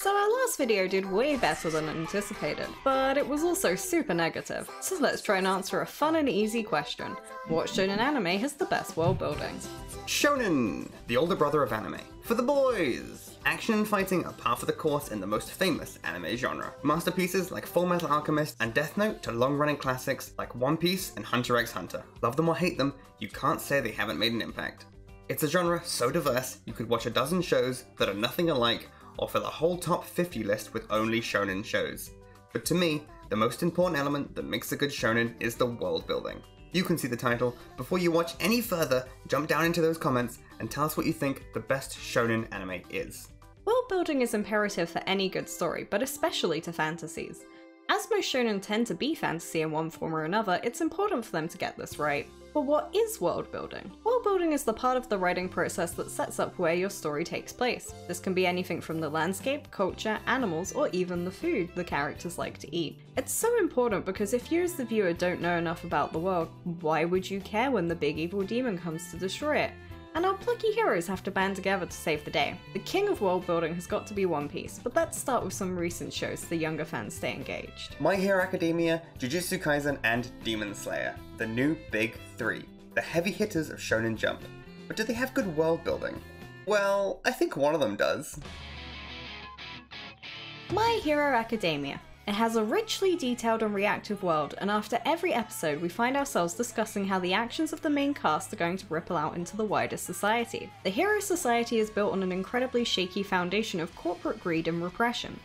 So our last video did way better than anticipated, but it was also super negative. So let's try and answer a fun and easy question. What shonen anime has the best world building? Shounen, the older brother of anime. For the boys! Action and fighting are par for the course in the most famous anime genre. Masterpieces like Full Metal Alchemist and Death Note to long-running classics like One Piece and Hunter x Hunter. Love them or hate them, you can't say they haven't made an impact. It's a genre so diverse, you could watch a dozen shows that are nothing alike, or fill a whole top 50 list with only shonen shows. But to me, the most important element that makes a good shonen is the world building. You can see the title. Before you watch any further, jump down into those comments and tell us what you think the best shonen anime is. World building is imperative for any good story, but especially to fantasies. As most shonen tend to be fantasy in one form or another, it's important for them to get this right. But what is world building? World building is the part of the writing process that sets up where your story takes place. This can be anything from the landscape, culture, animals, or even the food the characters like to eat. It's so important because if you as the viewer don't know enough about the world, why would you care when the big evil demon comes to destroy it? And our plucky heroes have to band together to save the day. The king of world building has got to be One Piece, but let's start with some recent shows so the younger fans stay engaged. My Hero Academia, JiuJitsu Kaizen, and Demon Slayer, the new big three, the heavy hitters of Shonen Jump. But do they have good world building? Well, I think one of them does. My Hero Academia. It has a richly detailed and reactive world, and after every episode we find ourselves discussing how the actions of the main cast are going to ripple out into the wider society. The Hero Society is built on an incredibly shaky foundation of corporate greed and repression.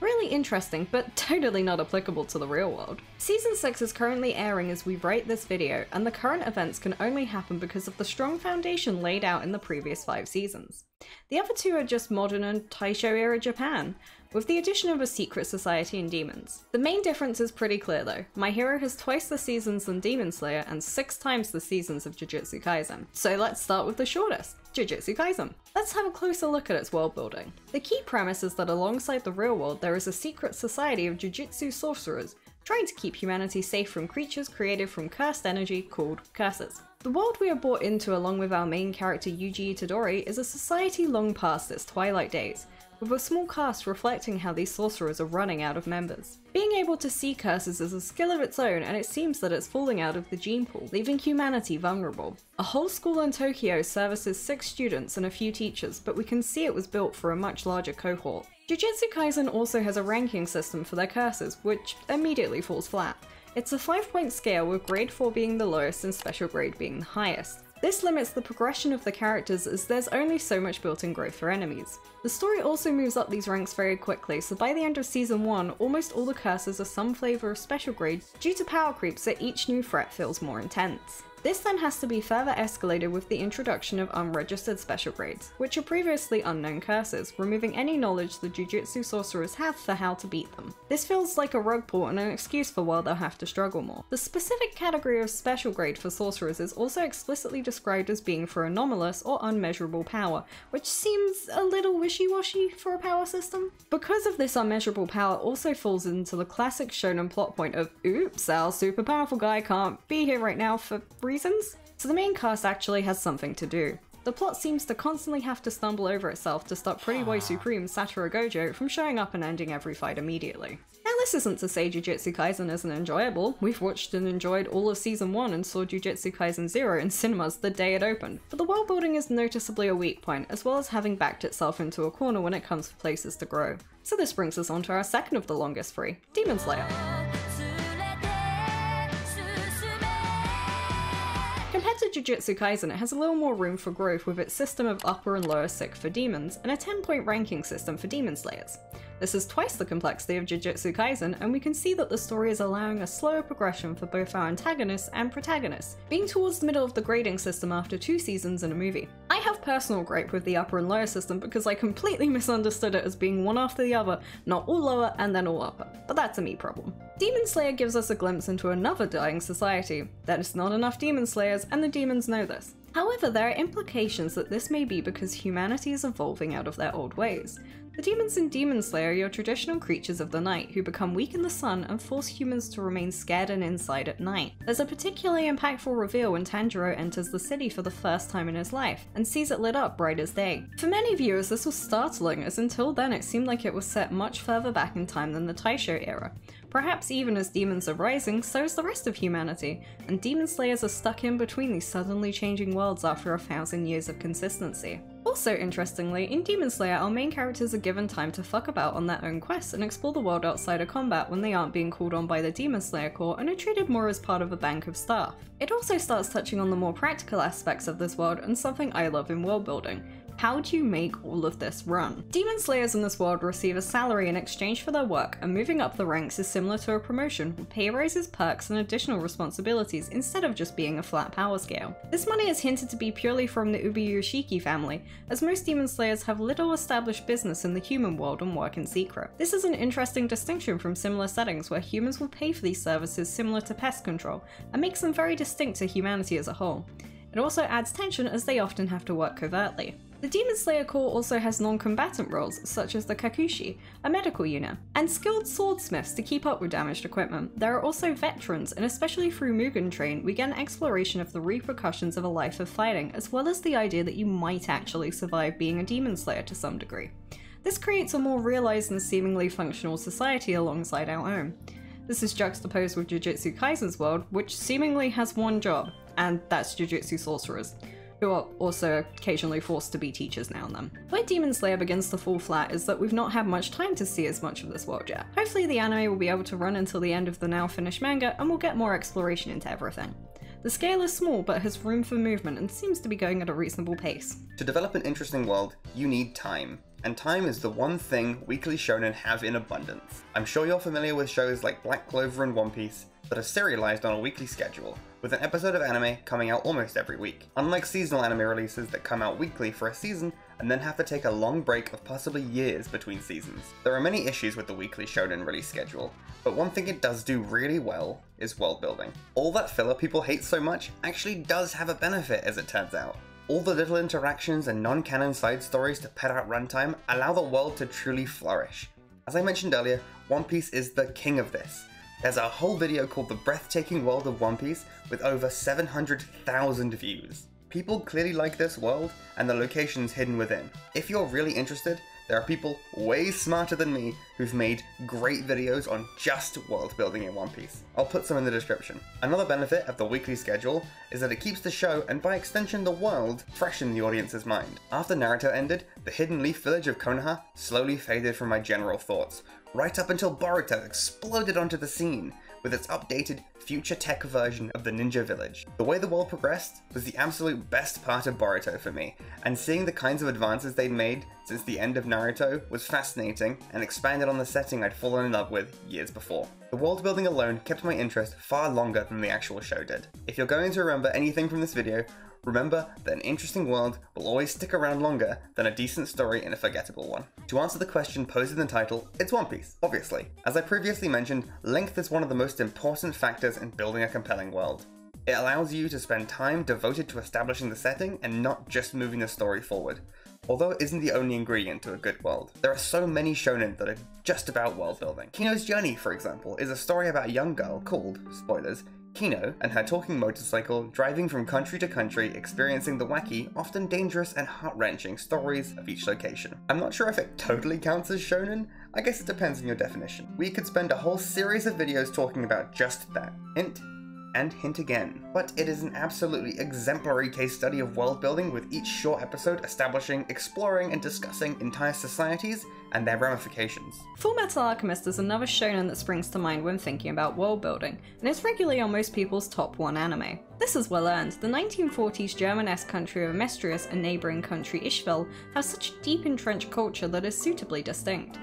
Really interesting, but totally not applicable to the real world. Season 6 is currently airing as we write this video, and the current events can only happen because of the strong foundation laid out in the previous 5 seasons. The other 2 are just modern and Taisho era Japan, with the addition of a secret society and demons. The main difference is pretty clear though. My Hero has twice the seasons than Demon Slayer and 6 times the seasons of JiuJitsu Kaizen. So let's start with the shortest, JiuJitsu Kaizen. Let's have a closer look at its world building. The key premise is that alongside the real world there is a secret society of Jiu-Jitsu sorcerers trying to keep humanity safe from creatures created from cursed energy called curses. The world we are brought into along with our main character Yuji Itadori is a society long past its twilight days, with a small cast reflecting how these sorcerers are running out of members. Being able to see curses is a skill of its own, and it seems that it's falling out of the gene pool, leaving humanity vulnerable. A whole school in Tokyo services 6 students and a few teachers, but we can see it was built for a much larger cohort. JiuJitsu Kaizen also has a ranking system for their curses, which immediately falls flat. It's a 5-point scale, with grade 4 being the lowest and special grade being the highest. This limits the progression of the characters as there's only so much built-in growth for enemies. The story also moves up these ranks very quickly, so by the end of season 1, almost all the curses are some flavour of special grade due to power creeps that each new threat feels more intense. This then has to be further escalated with the introduction of unregistered special grades, which are previously unknown curses, removing any knowledge the Jiu-Jitsu sorcerers have for how to beat them. This feels like a rug pull and an excuse for why they'll have to struggle more. The specific category of special grade for sorcerers is also explicitly described as being for anomalous or unmeasurable power, which seems a little wishy-washy for a power system. Because of this unmeasurable power also falls into the classic shonen plot point of, oops, our super powerful guy can't be here right now for reasons. So the main cast actually has something to do. The plot seems to constantly have to stumble over itself to stop Pretty Boy Supreme Satoru Gojo from showing up and ending every fight immediately. Now this isn't to say JiuJitsu Kaizen isn't enjoyable. We've watched and enjoyed all of season 1 and saw JiuJitsu Kaizen 0 in cinemas the day it opened, but the world building is noticeably a weak point, as well as having backed itself into a corner when it comes to places to grow. So this brings us on to our second of the longest 3, Demon Slayer. Compared to JiuJitsu Kaizen, it has a little more room for growth with its system of upper and lower sick for demons, and a 10-point ranking system for demon slayers. This is twice the complexity of JiuJitsu Kaizen, and we can see that the story is allowing a slower progression for both our antagonists and protagonists, being towards the middle of the grading system after 2 seasons in a movie. I have personal gripe with the upper and lower system because I completely misunderstood it as being one after the other, not all lower and then all upper, but that's a me problem. Demon Slayer gives us a glimpse into another dying society. There's not enough demon slayers, and the demons know this. However, there are implications that this may be because humanity is evolving out of their old ways. The demons in Demon Slayer are your traditional creatures of the night who become weak in the sun and force humans to remain scared and inside at night. There's a particularly impactful reveal when Tanjiro enters the city for the first time in his life and sees it lit up bright as day. For many viewers this was startling, as until then it seemed like it was set much further back in time than the Taisho era. Perhaps even as demons are rising, so is the rest of humanity, and Demon Slayers are stuck in between these suddenly changing worlds after 1,000 years of consistency. Also interestingly, in Demon Slayer our main characters are given time to fuck about on their own quests and explore the world outside of combat when they aren't being called on by the Demon Slayer Corps and are treated more as part of a bank of staff. It also starts touching on the more practical aspects of this world and something I love in world building. How do you make all of this run? Demon Slayers in this world receive a salary in exchange for their work, and moving up the ranks is similar to a promotion, with pay raises, perks, and additional responsibilities instead of just being a flat power scale. This money is hinted to be purely from the Ubi-Yoshiki family, as most Demon Slayers have little established business in the human world and work in secret. This is an interesting distinction from similar settings where humans will pay for these services similar to pest control, and makes them very distinct to humanity as a whole. It also adds tension as they often have to work covertly. The Demon Slayer Corps also has non-combatant roles, such as the Kakushi, a medical unit, and skilled swordsmiths to keep up with damaged equipment. There are also veterans, and especially through Mugen Train, we get an exploration of the repercussions of a life of fighting, as well as the idea that you might actually survive being a Demon Slayer to some degree. This creates a more realised and seemingly functional society alongside our own. This is juxtaposed with JiuJitsu Kaizen's world, which seemingly has one job, and that's Jiu-Jitsu sorcerers, who are also occasionally forced to be teachers now and then. Where Demon Slayer begins to fall flat is that we've not had much time to see as much of this world yet. Hopefully the anime will be able to run until the end of the now finished manga and we'll get more exploration into everything. The scale is small but has room for movement and seems to be going at a reasonable pace. To develop an interesting world, you need time. And time is the one thing weekly shonen have in abundance. I'm sure you're familiar with shows like Black Clover and One Piece that are serialized on a weekly schedule, with an episode of anime coming out almost every week. Unlike seasonal anime releases that come out weekly for a season and then have to take a long break of possibly years between seasons. There are many issues with the weekly shonen release schedule, but one thing it does do really well is world building. All that filler people hate so much actually does have a benefit, as it turns out. All the little interactions and non-canon side stories to pad out runtime allow the world to truly flourish. As I mentioned earlier, One Piece is the king of this. There's a whole video called The Breathtaking World of One Piece with over 700,000 views. People clearly like this world and the locations hidden within. If you're really interested, there are people way smarter than me who've made great videos on just world building in One Piece. I'll put some in the description. Another benefit of the weekly schedule is that it keeps the show, and by extension the world, fresh in the audience's mind. After Naruto ended, the hidden leaf village of Konoha slowly faded from my general thoughts, right up until Boruto exploded onto the scene with its updated future tech version of the ninja village. The way the world progressed was the absolute best part of Boruto for me, and seeing the kinds of advances they'd made since the end of Naruto was fascinating and expanded on the setting I'd fallen in love with years before. The world building alone kept my interest far longer than the actual show did. If you're going to remember anything from this video, remember that an interesting world will always stick around longer than a decent story in a forgettable one. To answer the question posed in the title, it's One Piece, obviously. As I previously mentioned, length is one of the most important factors in building a compelling world. It allows you to spend time devoted to establishing the setting and not just moving the story forward. Although it isn't the only ingredient to a good world. There are so many shonen that are just about world building. Kino's Journey, for example, is a story about a young girl called, spoilers, Kino and her talking motorcycle driving from country to country, experiencing the wacky, often dangerous and heart-wrenching stories of each location. I'm not sure if it totally counts as shonen. I guess it depends on your definition. We could spend a whole series of videos talking about just that. Hint and hint again. But it is an absolutely exemplary case study of world building, with each short episode establishing, exploring, and discussing entire societies and their ramifications. Fullmetal Alchemist is another shonen that springs to mind when thinking about world building, and is regularly on most people's top 1 anime. This is well earned. The 1940s German-esque country of Mestrius and neighbouring country Ishval have such deep entrenched culture that is suitably distinct.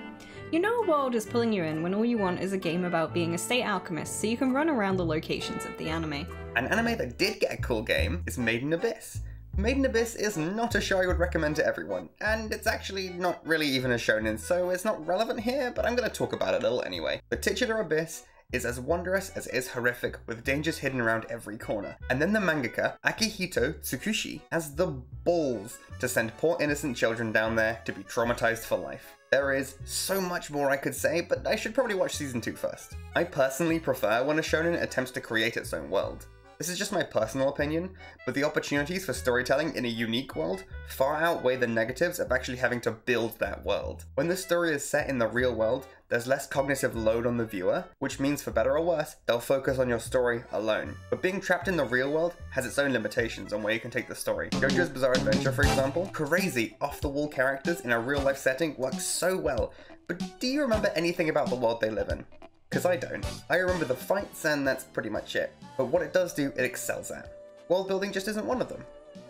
You know a world is pulling you in when all you want is a game about being a state alchemist so you can run around the locations of the anime. An anime that did get a cool game is Made in Abyss. Made in Abyss is not a show I would recommend to everyone, and it's actually not really even a shonen, so it's not relevant here, but I'm going to talk about it a little anyway. The titular abyss is as wondrous as it is horrific, with dangers hidden around every corner. And then the mangaka, Akihito Tsukushi, has the balls to send poor innocent children down there to be traumatized for life. There is so much more I could say, but I should probably watch season 2 first. I personally prefer when a shonen attempts to create its own world. This is just my personal opinion, but the opportunities for storytelling in a unique world far outweigh the negatives of actually having to build that world. When the story is set in the real world, there's less cognitive load on the viewer, which means for better or worse, they'll focus on your story alone. But being trapped in the real world has its own limitations on where you can take the story. JoJo's Bizarre Adventure, for example, crazy, off-the-wall characters in a real-life setting work so well, but do you remember anything about the world they live in? Because I don't. I remember the fights and that's pretty much it. But what it does do, it excels at. World building just isn't one of them.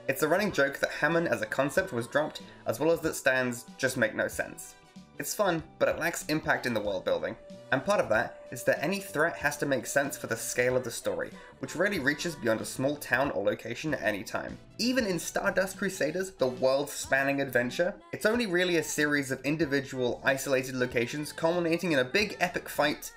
It's a running joke that Hammond as a concept was dropped, as well as that stands just make no sense. It's fun, but it lacks impact in the world building. And part of that is that any threat has to make sense for the scale of the story, which rarely reaches beyond a small town or location at any time. Even in Stardust Crusaders, the world-spanning adventure, it's only really a series of individual, isolated locations culminating in a big epic fight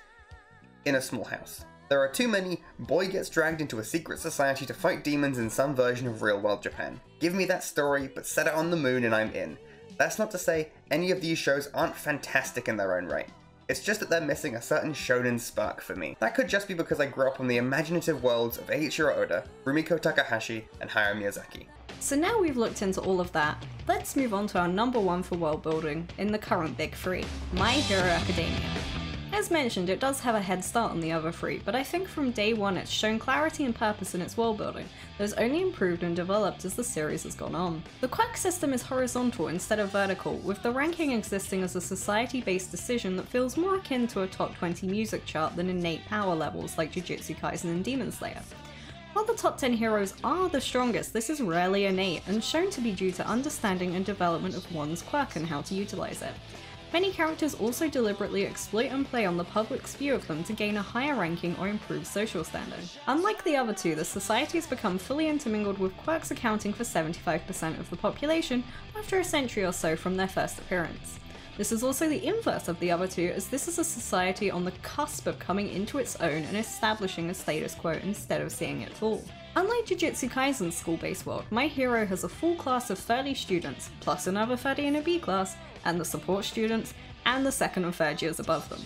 in a small house. There are too many boy gets dragged into a secret society to fight demons in some version of real-world Japan. Give me that story, but set it on the moon and I'm in. That's not to say any of these shows aren't fantastic in their own right. It's just that they're missing a certain shonen spark for me. That could just be because I grew up on the imaginative worlds of Eiichiro Oda, Rumiko Takahashi, and Hayao Miyazaki. So now we've looked into all of that, let's move on to our number one for world building in the current big three, My Hero Academia. As mentioned, it does have a head start on the other three, but I think from day one it's shown clarity and purpose in its world building that has only improved and developed as the series has gone on. The quirk system is horizontal instead of vertical, with the ranking existing as a society-based decision that feels more akin to a top 20 music chart than innate power levels like JiuJitsu Kaizen and Demon Slayer. While the top 10 heroes are the strongest, this is rarely innate and shown to be due to understanding and development of one's quirk and how to utilize it. Many characters also deliberately exploit and play on the public's view of them to gain a higher ranking or improve social standing. Unlike the other two, the society has become fully intermingled with quirks accounting for 75% of the population after a century or so from their first appearance. This is also the inverse of the other two, as this is a society on the cusp of coming into its own and establishing a status quo instead of seeing it fall. Unlike JiuJitsu Kaizen's school-based world, My Hero has a full class of 30 students, plus another 30 in a B class, and the support students, and the second and third years above them.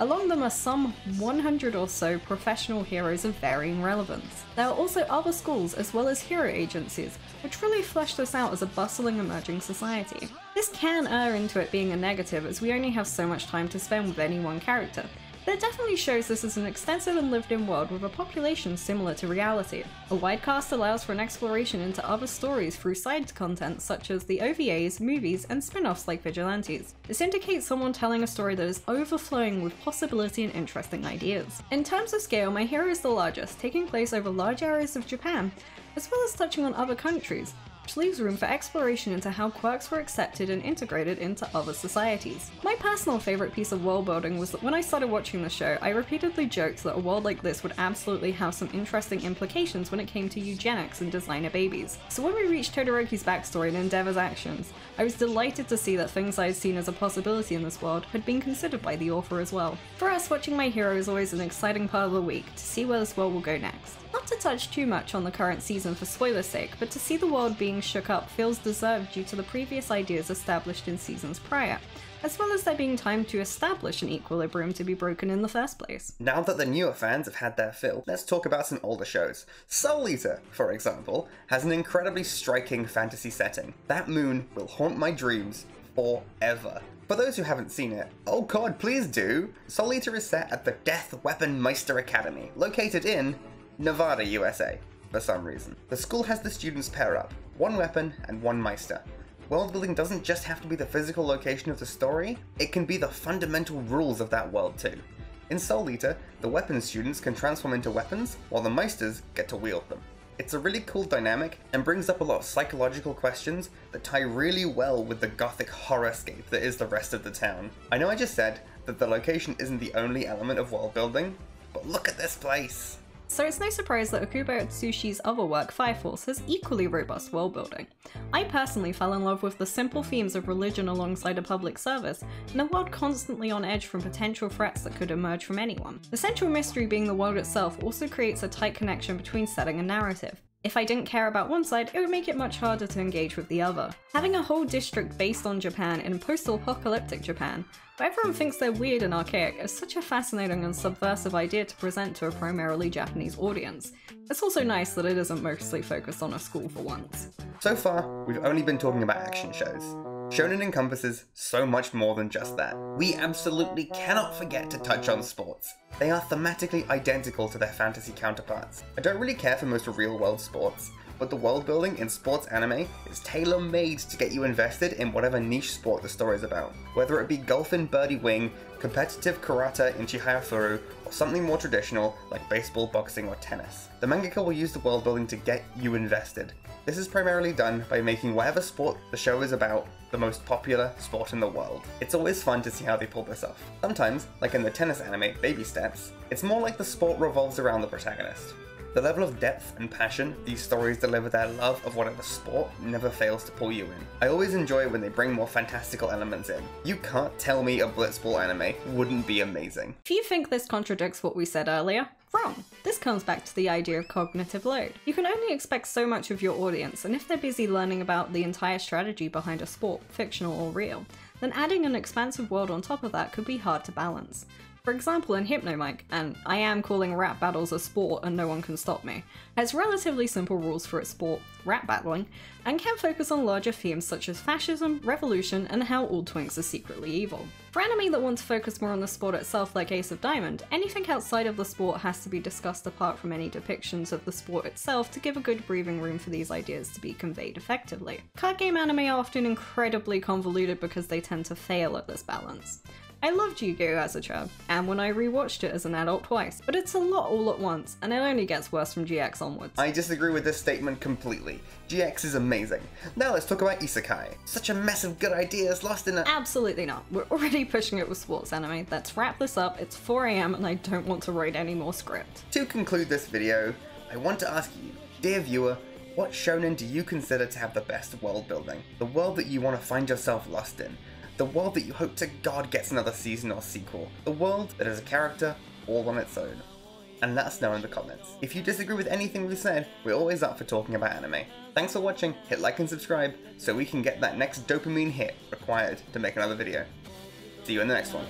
Along them are some 100 or so professional heroes of varying relevance. There are also other schools as well as hero agencies, which really flesh this out as a bustling emerging society. This can err into it being a negative as we only have so much time to spend with any one character, but it definitely shows this is an extensive and lived-in world with a population similar to reality. A wide cast allows for an exploration into other stories through side content such as the OVAs, movies, and spin-offs like Vigilantes. This indicates someone telling a story that is overflowing with possibility and interesting ideas. In terms of scale, My Hero is the largest, taking place over large areas of Japan, as well as touching on other countries, which leaves room for exploration into how quirks were accepted and integrated into other societies. My personal favourite piece of world building was that when I started watching the show, I repeatedly joked that a world like this would absolutely have some interesting implications when it came to eugenics and designer babies. So when we reached Todoroki's backstory and Endeavor's actions, I was delighted to see that things I had seen as a possibility in this world had been considered by the author as well. For us, watching My Hero is always an exciting part of the week to see where this world will go next. Not to touch too much on the current season for spoiler's sake, but to see the world being shook up feels deserved due to the previous ideas established in seasons prior, as well as there being time to establish an equilibrium to be broken in the first place. Now that the newer fans have had their fill, let's talk about some older shows. Soul Eater, for example, has an incredibly striking fantasy setting. That moon will haunt my dreams forever. For those who haven't seen it, oh god, please do! Soul Eater is set at the Death Weapon Meister Academy, located in Nevada, USA, for some reason. The school has the students pair up, one weapon and one Meister. Worldbuilding doesn't just have to be the physical location of the story, it can be the fundamental rules of that world too. In Soul Eater, the weapons students can transform into weapons, while the Meisters get to wield them. It's a really cool dynamic, and brings up a lot of psychological questions that tie really well with the gothic horrorscape that is the rest of the town. I know I just said that the location isn't the only element of worldbuilding, but look at this place! So it's no surprise that Okubo Atsushi's other work, Fire Force, has equally robust world building. I personally fell in love with the simple themes of religion alongside a public service, and a world constantly on edge from potential threats that could emerge from anyone. The central mystery being the world itself also creates a tight connection between setting and narrative. If I didn't care about one side, it would make it much harder to engage with the other. Having a whole district based on Japan in post-apocalyptic Japan, where everyone thinks they're weird and archaic, is such a fascinating and subversive idea to present to a primarily Japanese audience. It's also nice that it isn't mostly focused on a school for once. So far, we've only been talking about action shows. Shounen encompasses so much more than just that. We absolutely cannot forget to touch on sports. They are thematically identical to their fantasy counterparts. I don't really care for most real-world sports, but the world building in sports anime is tailor-made to get you invested in whatever niche sport the story is about. Whether it be golf in Birdie Wing, competitive karate in Chihayafuru, or something more traditional like baseball, boxing, or tennis. The mangaka will use the world building to get you invested. This is primarily done by making whatever sport the show is about the most popular sport in the world. It's always fun to see how they pull this off. Sometimes, like in the tennis anime Baby Steps, it's more like the sport revolves around the protagonist. The level of depth and passion these stories deliver their love of whatever sport never fails to pull you in. I always enjoy when they bring more fantastical elements in. You can't tell me a blitzball anime wouldn't be amazing. If you think this contradicts what we said earlier, wrong. This comes back to the idea of cognitive load. You can only expect so much of your audience, and if they're busy learning about the entire strategy behind a sport, fictional or real, then adding an expansive world on top of that could be hard to balance. For example, in Hypnomike, and I am calling rap battles a sport and no one can stop me, has relatively simple rules for its sport, rap battling, and can focus on larger themes such as fascism, revolution, and how all twinks are secretly evil. For anime that want to focus more on the sport itself like Ace of Diamond, anything outside of the sport has to be discussed apart from any depictions of the sport itself to give a good breathing room for these ideas to be conveyed effectively. Card game anime are often incredibly convoluted because they tend to fail at this balance. I loved Yu-Gi-Oh! As a child, and when I rewatched it as an adult twice, but it's a lot all at once, and it only gets worse from GX onwards. I disagree with this statement completely. GX is amazing. Now let's talk about isekai. Such a mess of good ideas lost in a— Absolutely not. We're already pushing it with sports anime. Let's wrap this up. It's 4 AM and I don't want to write any more script. To conclude this video, I want to ask you, dear viewer, what shonen do you consider to have the best world building? The world that you want to find yourself lost in. The world that you hope to God gets another season or sequel. The world that is a character all on its own. And let us know in the comments. If you disagree with anything we've said, we're always up for talking about anime. Thanks for watching, hit like and subscribe so we can get that next dopamine hit required to make another video. See you in the next one.